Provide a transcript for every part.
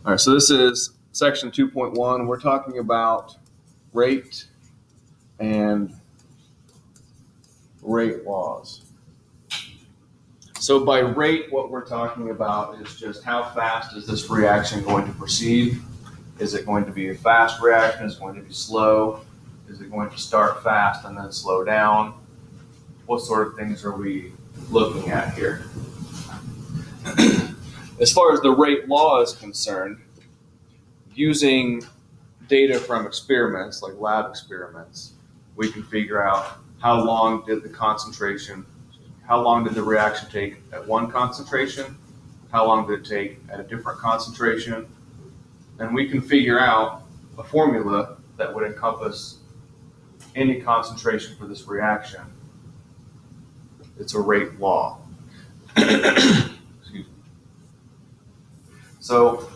All right, so this is section 2.1. We're talking about rate and rate laws. So by rate, what we're talking about is just how fast is this reaction going to proceed? Is it going to be a fast reaction? Is it going to be slow? Is it going to start fast and then slow down? What sort of things are we looking at here? As far as the rate law is concerned, using data from experiments, like lab experiments, we can figure out how long did the reaction take at one concentration, how long did it take at a different concentration, and we can figure out a formula that would encompass any concentration for this reaction. It's a rate law. So,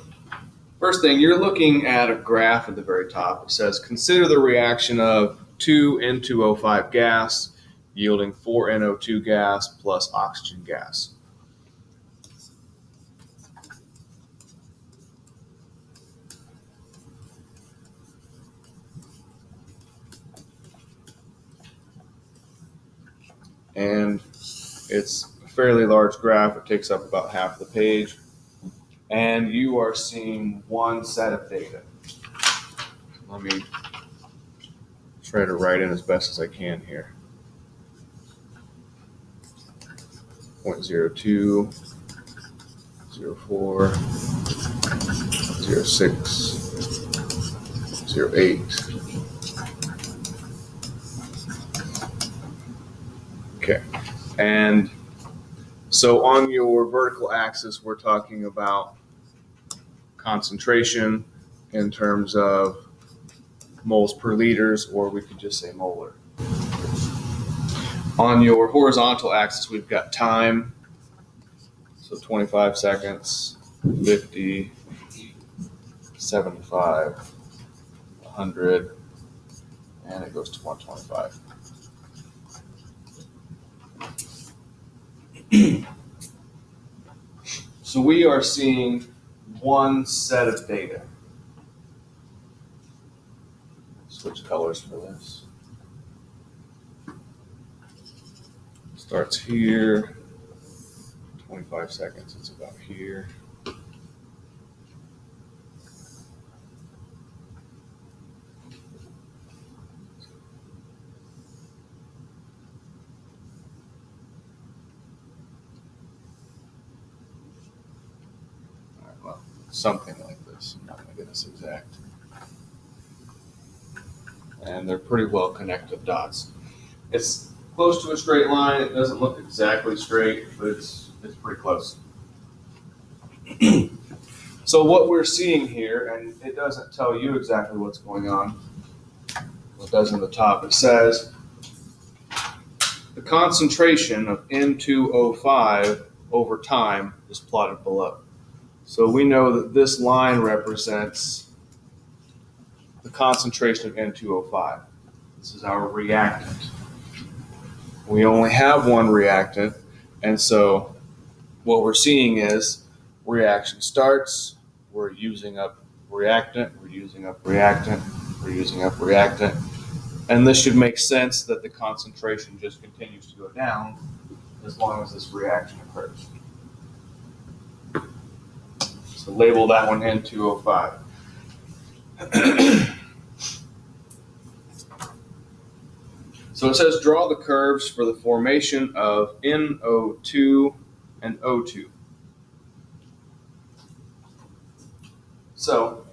first thing, you're looking at a graph at the very top. It says, consider the reaction of 2 N2O5 gas yielding 4 NO2 gas plus oxygen gas. And it's a fairly large graph. It takes up about half the page. And you are seeing one set of data. Let me try to write in as best as I can here. 0.02, 04, 06, 08. Okay, and so on your vertical axis, we're talking about concentration in terms of moles per liters, or we could just say molar. On your horizontal axis, we've got time, so 25 seconds, 50, 75, 100, and it goes to 125. So we are seeing one set of data. Switch colors for this. Starts here, 25 seconds, it's about here. All right, well, something like this. I'm not going to get this exact. And they're pretty well connected dots. It's close to a straight line. It doesn't look exactly straight, but it's pretty close. So what we're seeing here, and it doesn't tell you exactly what's going on. It does in the top. It says the concentration of N2O5 over time is plotted below. So we know that this line represents the concentration of N2O5. This is our reactant. We only have one reactant, and so what we're seeing is reaction starts, we're using up reactant, we're using up reactant, we're using up reactant, and this should make sense that the concentration just continues to go down as long as this reaction occurs. So label that one N2O5. So it says draw the curves for the formation of NO2 and O2. So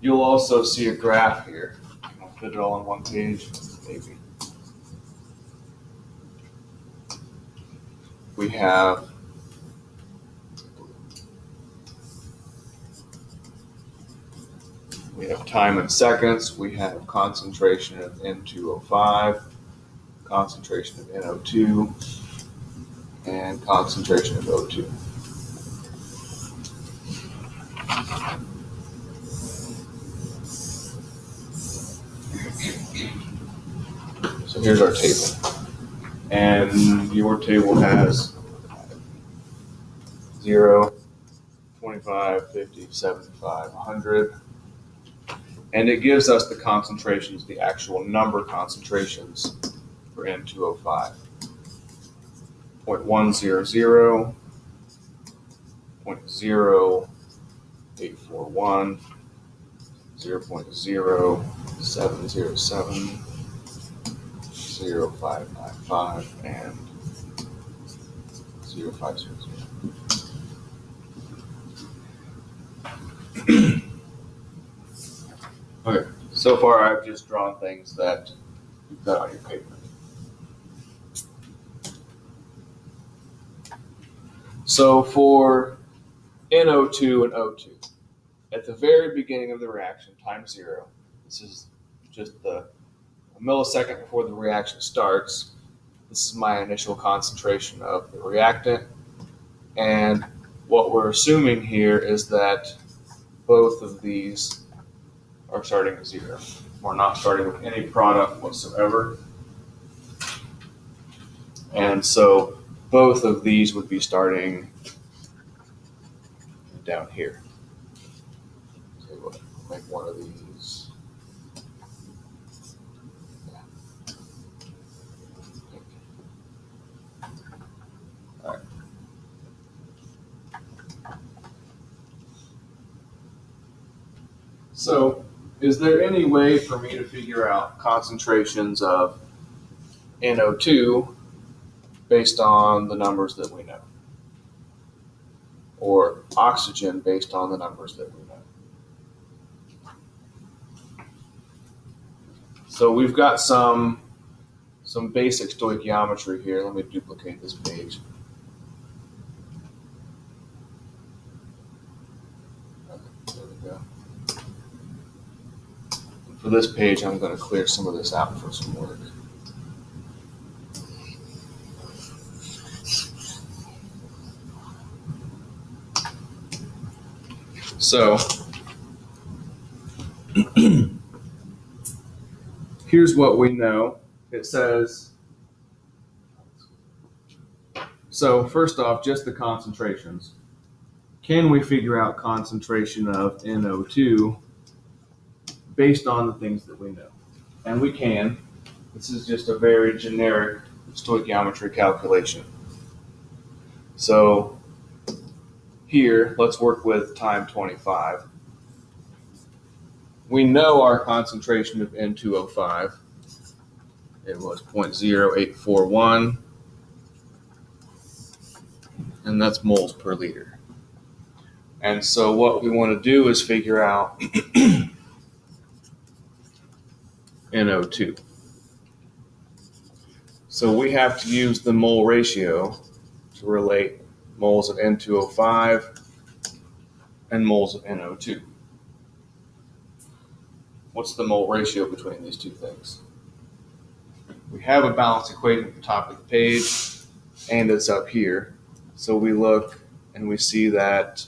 you'll also see a graph here. I'll fit it all on one page, maybe. We have time in seconds. We have concentration of N2O5, concentration of NO2, and concentration of O2. So here's our table. And your table has 0, 25, 25, 50, 75, 100. And it gives us the concentrations, the actual number concentrations for N2O5. 0.100, 0.0841, 0.0707, 0.595, and 0.500. Okay, so far I've just drawn things that you've got on your paper. So for NO2 and O2, at the very beginning of the reaction, time 0, this is just a millisecond before the reaction starts. This is my initial concentration of the reactant. And what we're assuming here is that both of these are starting at 0. We're not starting with any product whatsoever. And so both of these would be starting down here. So we'll make one of these. All right. So is there any way for me to figure out concentrations of NO2 based on the numbers that we know? Or oxygen based on the numbers that we know? So we've got some basic stoichiometry here. Let me duplicate this page. There we go. And for this page, I'm going to clear some of this out for some work. So here's what we know. It says, so first off, just the concentrations. Can we figure out concentration of NO2 based on the things that we know? And we can. This is just a very generic stoichiometry calculation. So here, let's work with time 25. We know our concentration of N2O5. It was 0.0841, and that's moles per liter. And so what we want to do is figure out NO2. So we have to use the mole ratio to relate moles of N2O5 and moles of NO2. What's the mole ratio between these two things? We have a balanced equation at the top of the page, and it's up here. So we look and we see that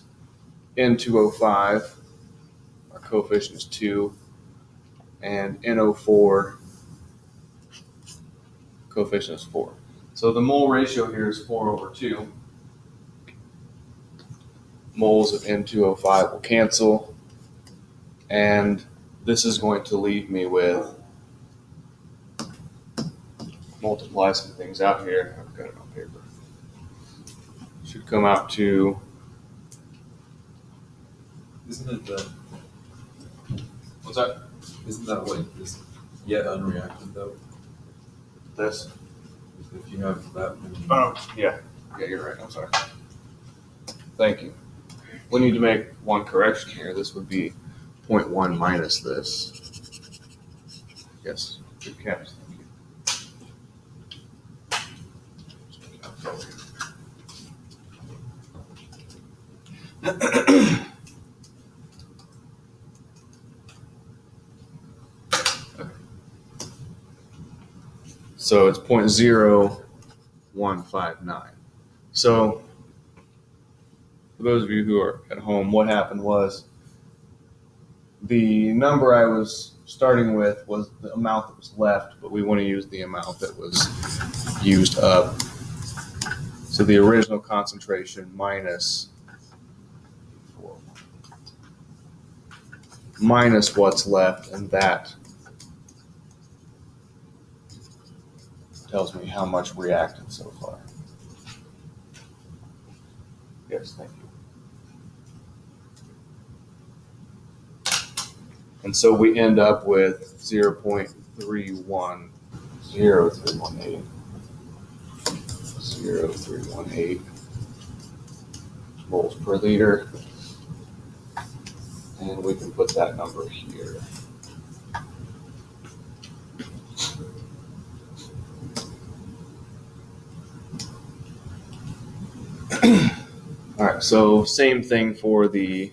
N2O5, our coefficient is 2, and NO4, coefficient is 4. So the mole ratio here is 4/2. Moles of N2O5 will cancel, and this is going to leave me with, multiply some things out here. I've got it on paper. Should come out to, isn't it the, what's that? isn't that what is yet unreacted though? This? If you have that many. Oh, yeah. Yeah, you're right. I'm sorry. Thank you. We need to make one correction here. This would be 0.1 minus this. Yes, good catch. Thank you. So it's 0.0159. So for those of you who are at home, what happened was the number I was starting with was the amount that was left, but we want to use the amount that was used up. So the original concentration minus 4. minus what's left, and that tells me how much reacted so far. Yes, thank you. And so we end up with 0.318 moles per liter. And we can put that number here. All right, so same thing for the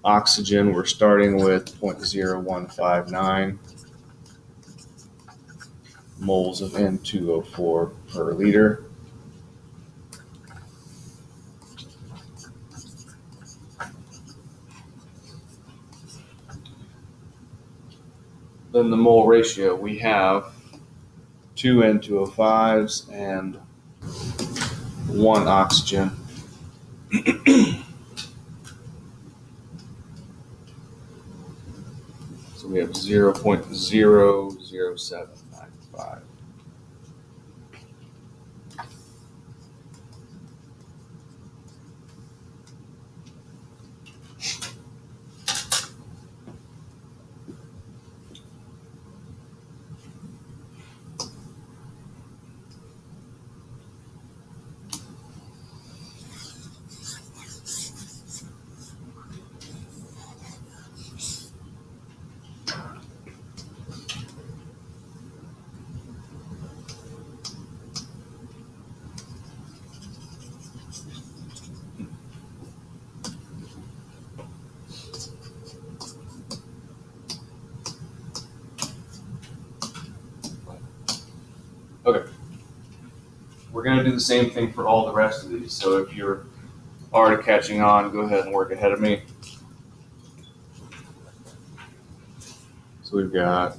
oxygen. We're starting with 0.0159 moles of N2O4 per liter. Then the mole ratio, we have 2 N2O5s and 1 oxygen. So we have 0.00795. Okay. We're going to do the same thing for all the rest of these. So if you're already catching on, go ahead and work ahead of me. So we've got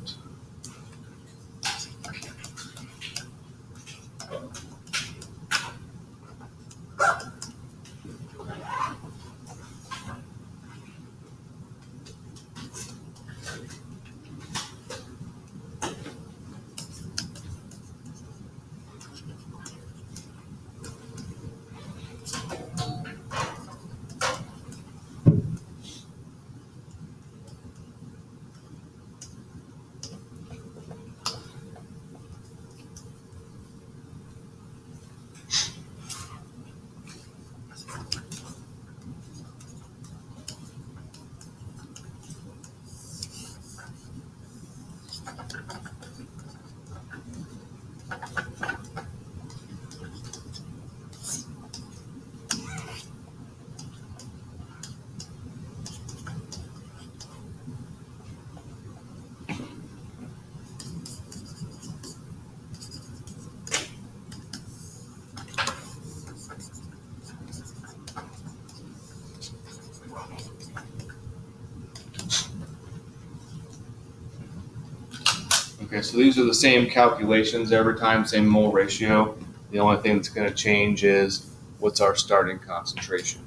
okay, so these are the same calculations every time, same mole ratio. The only thing that's going to change is what's our starting concentration.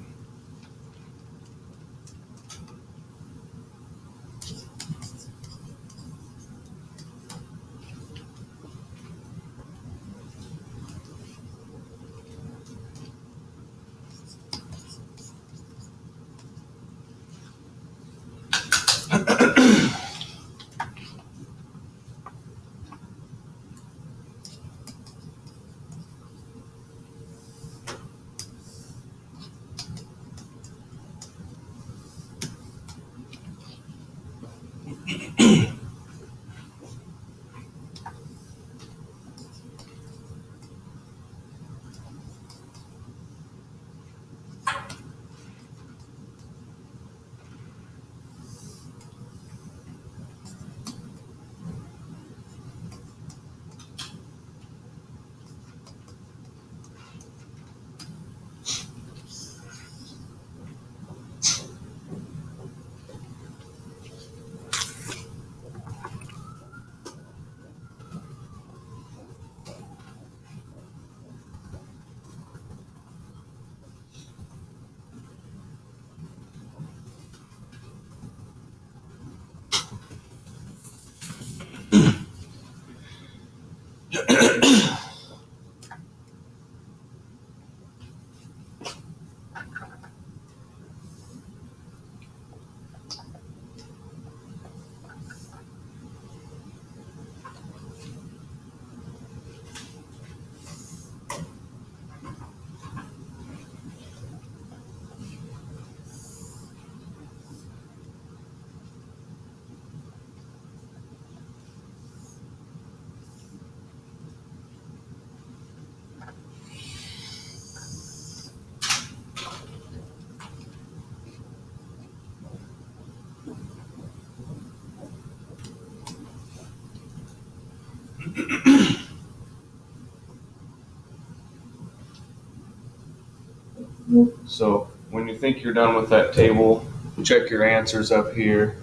So when you think you're done with that table, check your answers up here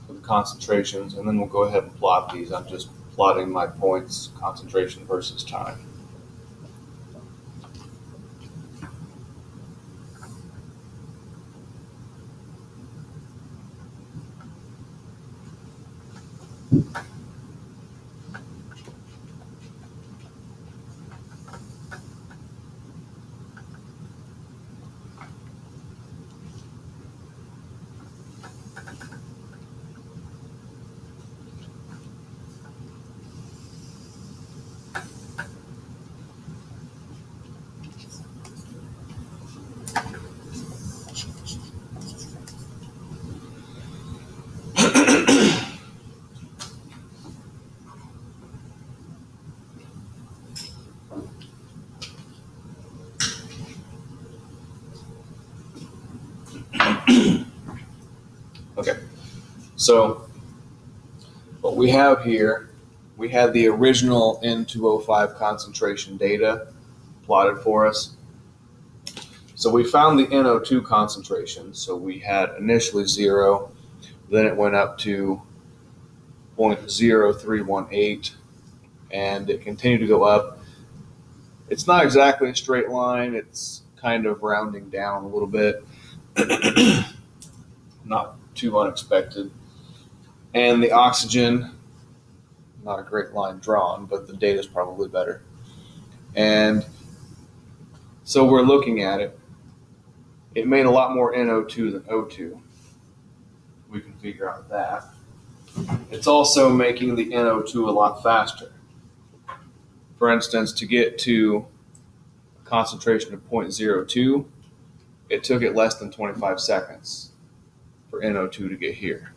for the concentrations, and then we'll go ahead and plot these. I'm just plotting my points, concentration versus time. Okay, so what we have here, we had the original N2O5 concentration data plotted for us. So we found the NO2 concentration. So we had initially 0, then it went up to 0.0318, and it continued to go up. It's not exactly a straight line, it's kind of rounding down a little bit. Not too unexpected. And the oxygen, not a great line drawn, but the data is probably better. And so we're looking at it. It made a lot more NO2 than O2. We can figure out that. It's also making the NO2 a lot faster. For instance, to get to a concentration of 0.02, it took it less than 25 seconds for NO2 to get here.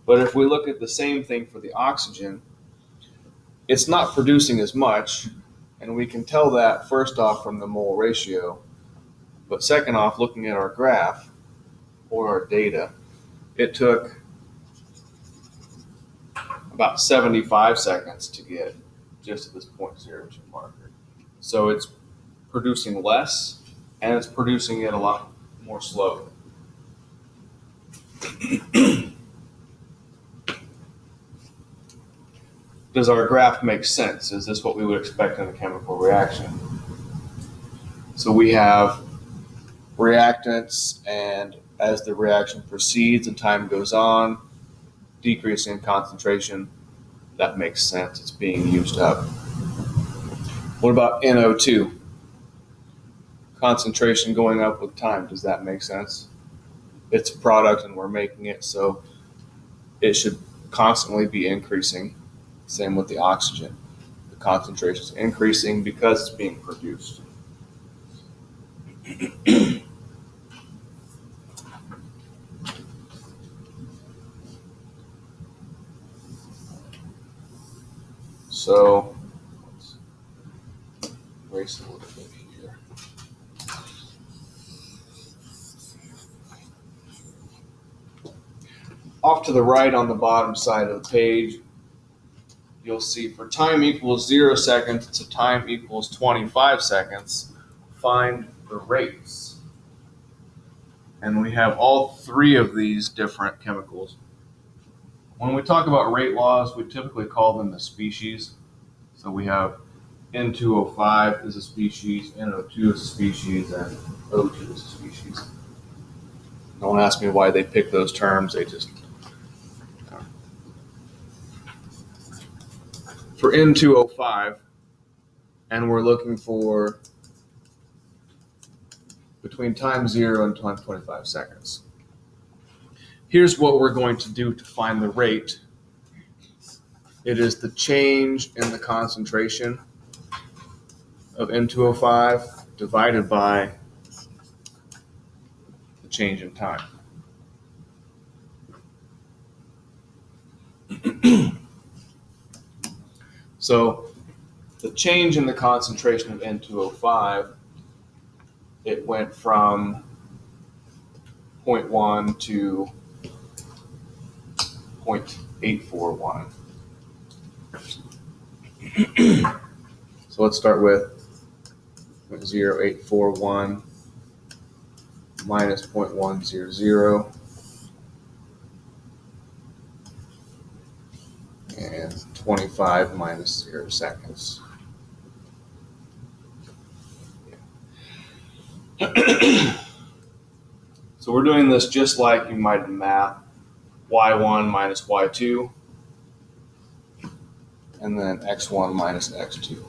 But if we look at the same thing for the oxygen, it's not producing as much, and we can tell that first off from the mole ratio, but second off, looking at our graph or our data, it took about 75 seconds to get just to this 0.02 marker. So it's producing less, and it's producing it a lot more slowly. Does our graph make sense? Is this what we would expect in a chemical reaction? So we have reactants, and as the reaction proceeds and time goes on, decreasing in concentration. That makes sense. It's being used up. What about NO2? Concentration going up with time. Does that make sense? It's a product and we're making it, so it should constantly be increasing. Same with the oxygen. The concentration is increasing because it's being produced. So let's erase a little bit here. Off to the right on the bottom side of the page, you'll see for time equals 0 seconds to time equals 25 seconds, find the rates. And we have all three of these different chemicals. When we talk about rate laws, we typically call them the species. So we have N2O5 is a species, NO2 is a species, and O2 is a species. Don't ask me why they pick those terms, they just... For N2O5, and we're looking for between time 0 and 25 seconds. Here's what we're going to do to find the rate. It is the change in the concentration of N2O5 divided by the change in time. So the change in the concentration of N2O5, it went from 0.1 to 0.841. So let's start with 0.0841 minus 0.100 and 25 minus 0 seconds. So we're doing this just like you might in math. Y1 minus Y2, and then X1 minus X2.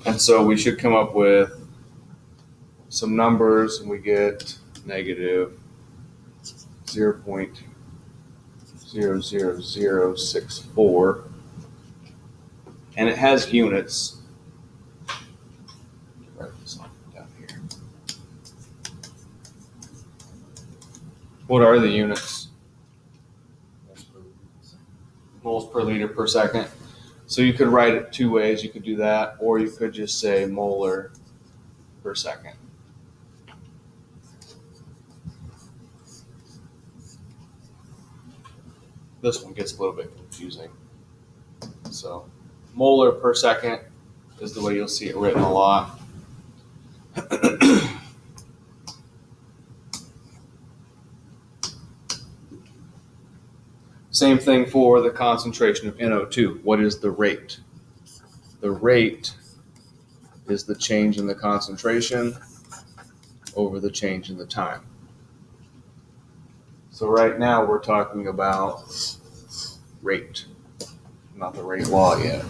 And so we should come up with some numbers, and we get negative 0.00064, and it has units. Write this down here. What are the units? Moles per liter per second. So you could write it two ways. You could do that, or you could just say molar per second. This one gets a little bit confusing. So molar per second is the way you'll see it written a lot. Same thing for the concentration of NO2. What is the rate? The rate is the change in the concentration over the change in the time. So right now we're talking about rate, not the rate law yet.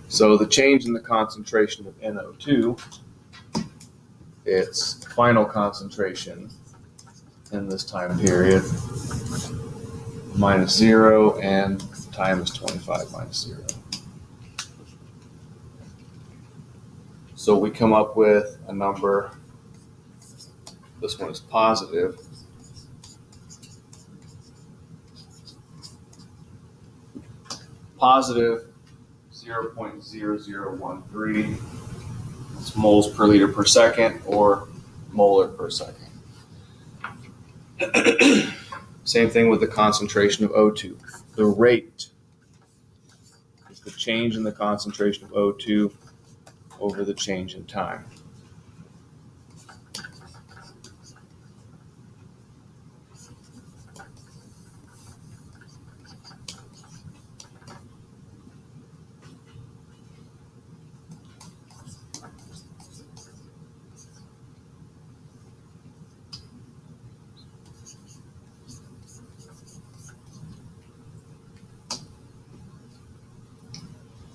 So the change in the concentration of NO2, its final concentration in this time period, minus 0, and time is 25 minus 0. So we come up with a number. This one is positive. Positive 0.0013. It's moles per liter per second, or molar per second. Same thing with the concentration of O2. The rate is the change in the concentration of O2 over the change in time.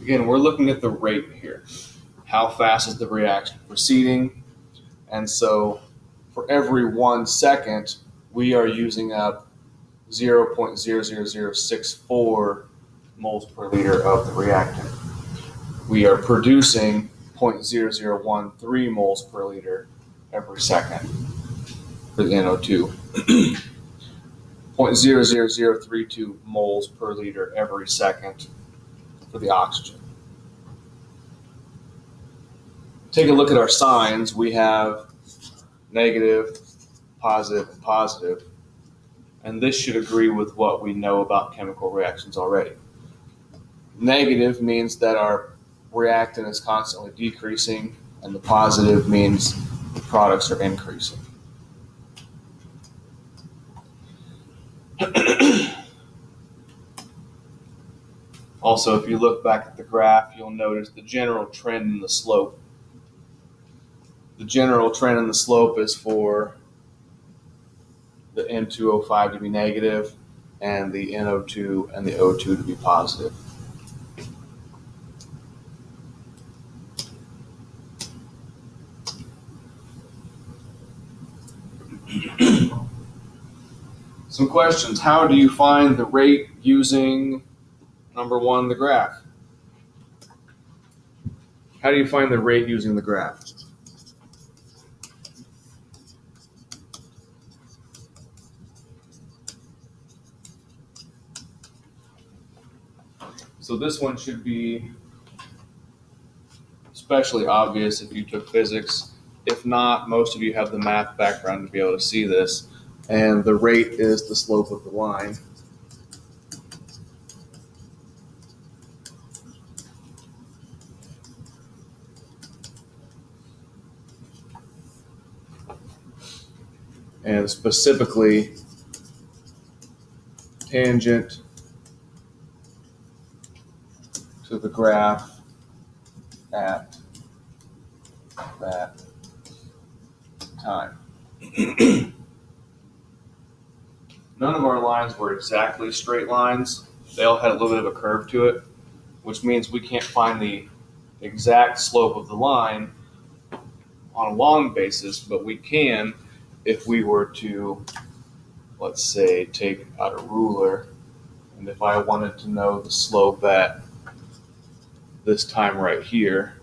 Again, we're looking at the rate here. How fast is the reaction proceeding? And so for every 1 second, we are using up 0.00064 moles per liter of the reactant. We are producing 0.0013 moles per liter every second for the NO2. 0.00032 moles per liter every second for the oxygen. Take a look at our signs. We have negative, positive, and positive. And this should agree with what we know about chemical reactions already. Negative means that our reactant is constantly decreasing, and the positive means the products are increasing. Also, if you look back at the graph, you'll notice the general trend in the slope. The general trend in the slope is for the N2O5 to be negative and the NO2 and the O2 to be positive. Some questions. How do you find the rate using number 1, the graph? How do you find the rate using the graph? So this one should be especially obvious if you took physics. If not, most of you have the math background to be able to see this. and the rate is the slope of the line. And specifically, tangent to the graph at that time. None of our lines were exactly straight lines. They all had a little bit of a curve to it, which means we can't find the exact slope of the line on a long basis, but we can if we were to, let's say, take out a ruler, and if I wanted to know the slope at this time right here,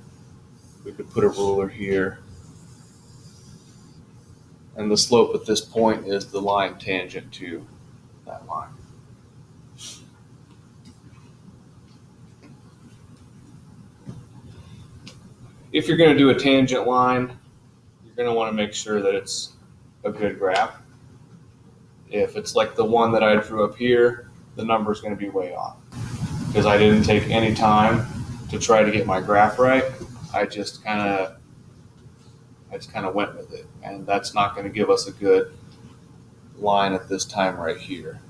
we could put a ruler here, and the slope at this point is the line tangent to that line. If you're going to do a tangent line, you're going to want to make sure that it's a good graph. If it's like the one that I drew up here, the number is going to be way off because I didn't take any time to try to get my graph right. I just kind of went with it, and that's not going to give us a good line at this time right here.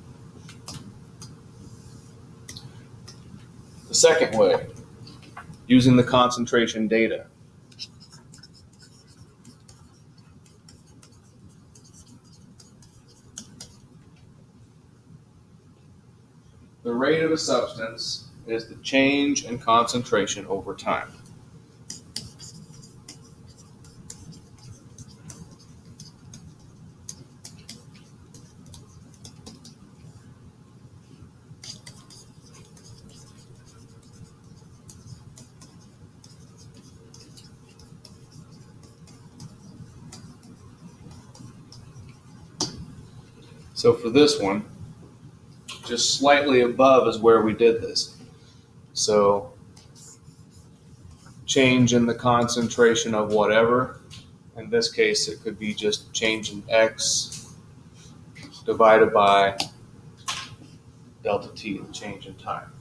The second way, using the concentration data. The rate of a substance is the change in concentration over time. So for this one, just slightly above is where we did this. So change in the concentration of whatever. In this case, it could be just change in X divided by delta T, the change in time.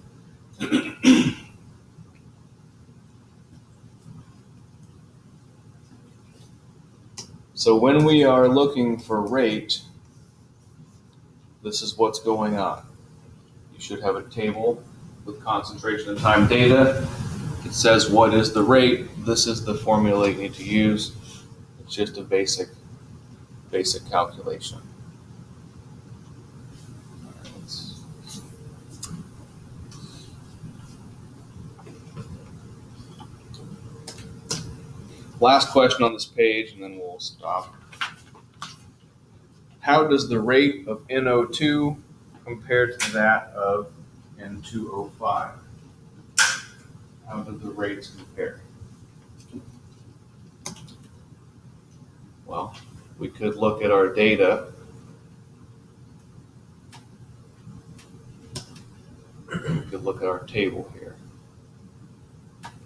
So when we are looking for rate, this is what's going on. You should have a table with concentration and time data. It says what is the rate. This is the formula you need to use. It's just a basic calculation. Last question on this page, and then we'll stop. How does the rate of NO2 compare to that of N2O5? How do the rates compare? Well, we could look at our data. We could look at our table here,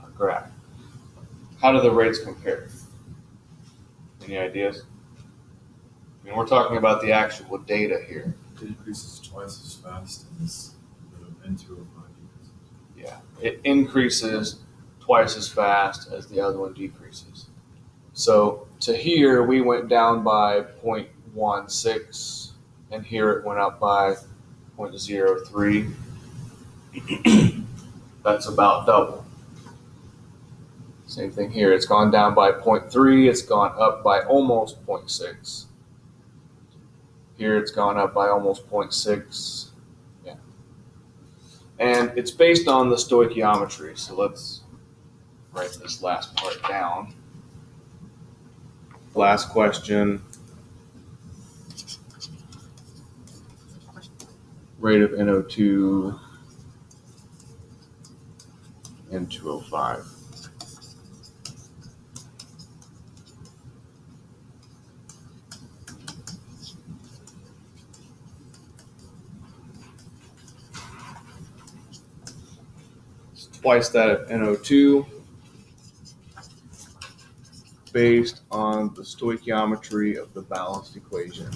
our graph. How do the rates compare? Any ideas? I mean, we're talking about the actual data here. It increases twice as fast as the N2O5 decreases. Yeah, it increases twice as fast as the other one decreases. So to here, we went down by 0.16, and here it went up by 0.03. That's about double. Same thing here. It's gone down by 0.3. It's gone up by almost 0.6. Here it's gone up by almost 0.6. Yeah. And it's based on the stoichiometry. So let's write this last part down. Last question. Rate of NO2, N2O5. It's twice that of NO2 based on the stoichiometry of the balanced equation.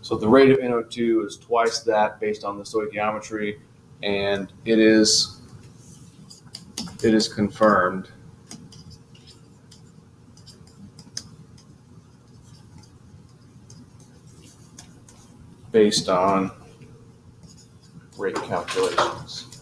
So the rate of NO2 is twice that based on the stoichiometry, and it is confirmed based on rate calculations.